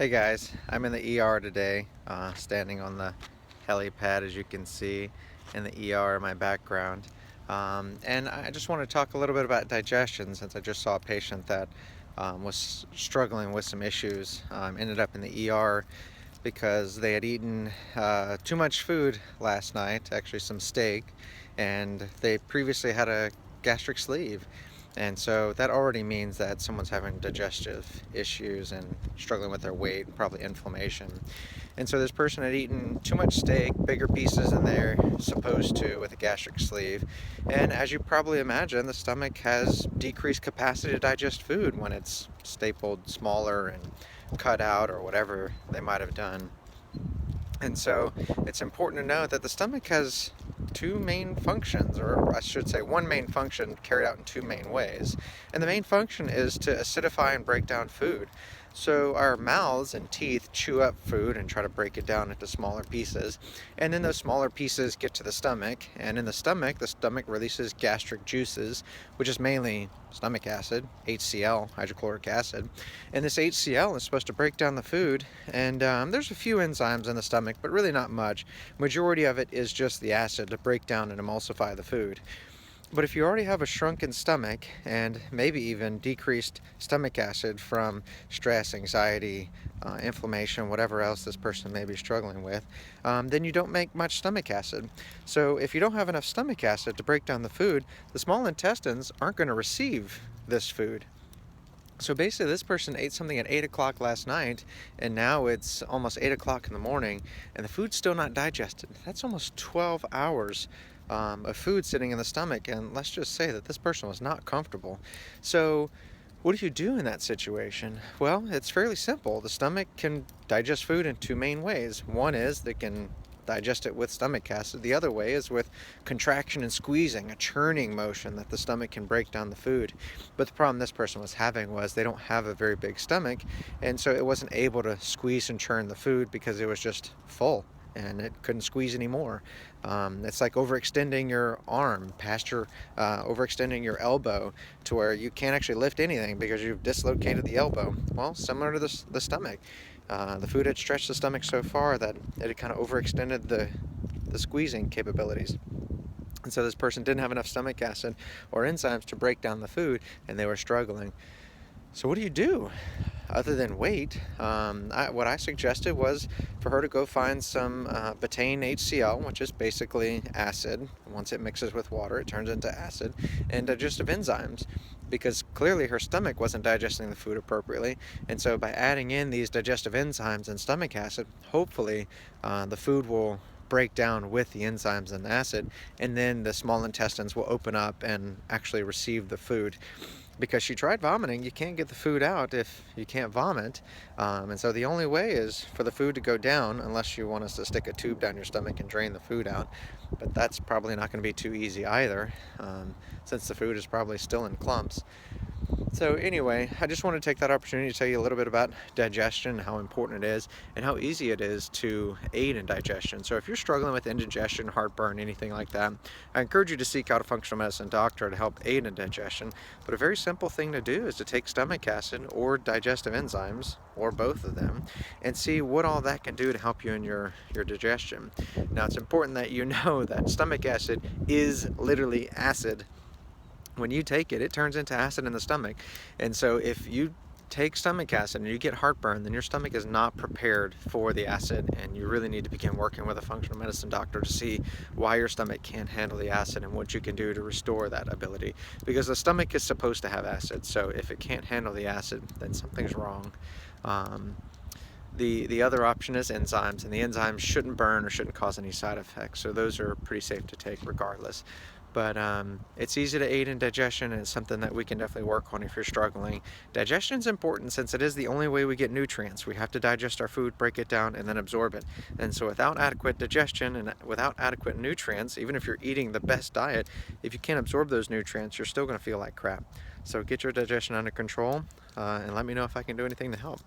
Hey guys, I'm in the ER today, standing on the helipad as you can see in the ER in my background. And I just want to talk a little bit about digestion since I just saw a patient that was struggling with some issues. Ended up in the ER because they had eaten too much food last night, actually some steak, and they previously had a gastric sleeve. And so that already means that someone's having digestive issues and struggling with their weight and probably inflammation. And so this person had eaten too much steak, bigger pieces than they're supposed to with a gastric sleeve. And as you probably imagine, the stomach has decreased capacity to digest food when it's stapled smaller and cut out or whatever they might have done. And so it's important to know that the stomach has two main functions, or I should say one main function carried out in two main ways. And the main function is to acidify and break down food. So our mouths and teeth chew up food and try to break it down into smaller pieces. And then those smaller pieces get to the stomach. And in the stomach releases gastric juices, which is mainly stomach acid, HCl, hydrochloric acid. And this HCl is supposed to break down the food. And there's a few enzymes in the stomach, but really not much. Majority of it is just the acid to break down and emulsify the food. But if you already have a shrunken stomach and maybe even decreased stomach acid from stress, anxiety, inflammation, whatever else this person may be struggling with, then you don't make much stomach acid. So if you don't have enough stomach acid to break down the food, the small intestines aren't going to receive this food. So basically this person ate something at 8 o'clock last night, and now it's almost 8 o'clock in the morning, and the food's still not digested. That's almost 12 hours of food sitting in the stomach, and let's just say that this person was not comfortable. So what do you do in that situation? Well, it's fairly simple. The stomach can digest food in two main ways. One is they can digest it with stomach acid. The other way is with contraction and squeezing, a churning motion that the stomach can break down the food. But the problem this person was having was they don't have a very big stomach, and so it wasn't able to squeeze and churn the food because it was just full and it couldn't squeeze anymore. It's like overextending your arm past your overextending your elbow to where you can't actually lift anything because you've dislocated the elbow. Well, similar to the stomach. The food had stretched the stomach so far that it had kind of overextended the squeezing capabilities. And so this person didn't have enough stomach acid or enzymes to break down the food, and they were struggling. So what do you do other than wait? What I suggested was for her to go find some betaine HCl, which is basically acid. Once it mixes with water, it turns into acid, and digestive enzymes, because clearly her stomach wasn't digesting the food appropriately. And so by adding in these digestive enzymes and stomach acid, hopefully the food will break down with the enzymes and acid, and then the small intestines will open up and actually receive the food. Because she tried vomiting, you can't get the food out if you can't vomit, and so the only way is for the food to go down, unless you want us to stick a tube down your stomach and drain the food out, but that's probably not going to be too easy either, since the food is probably still in clumps. So anyway, I just want to take that opportunity to tell you a little bit about digestion, how important it is, and how easy it is to aid in digestion. So if you're struggling with indigestion, heartburn, anything like that, I encourage you to seek out a functional medicine doctor to help aid in digestion. But a very simple thing to do is to take stomach acid or digestive enzymes, or both of them, and see what all that can do to help you in your digestion. Now, it's important that you know that stomach acid is literally acid. When you take it, it turns into acid in the stomach. And so if you take stomach acid and you get heartburn, then your stomach is not prepared for the acid, and you really need to begin working with a functional medicine doctor to see why your stomach can't handle the acid and what you can do to restore that ability. Because the stomach is supposed to have acid, so if it can't handle the acid, then something's wrong. The other option is enzymes, and the enzymes shouldn't burn or shouldn't cause any side effects, so those are pretty safe to take regardless. But it's easy to aid in digestion, and it's something that we can definitely work on if you're struggling. Digestion is important since it is the only way we get nutrients. We have to digest our food, break it down, and then absorb it. And so without adequate digestion and without adequate nutrients, even if you're eating the best diet, if you can't absorb those nutrients, you're still going to feel like crap. So get your digestion under control, and let me know if I can do anything to help.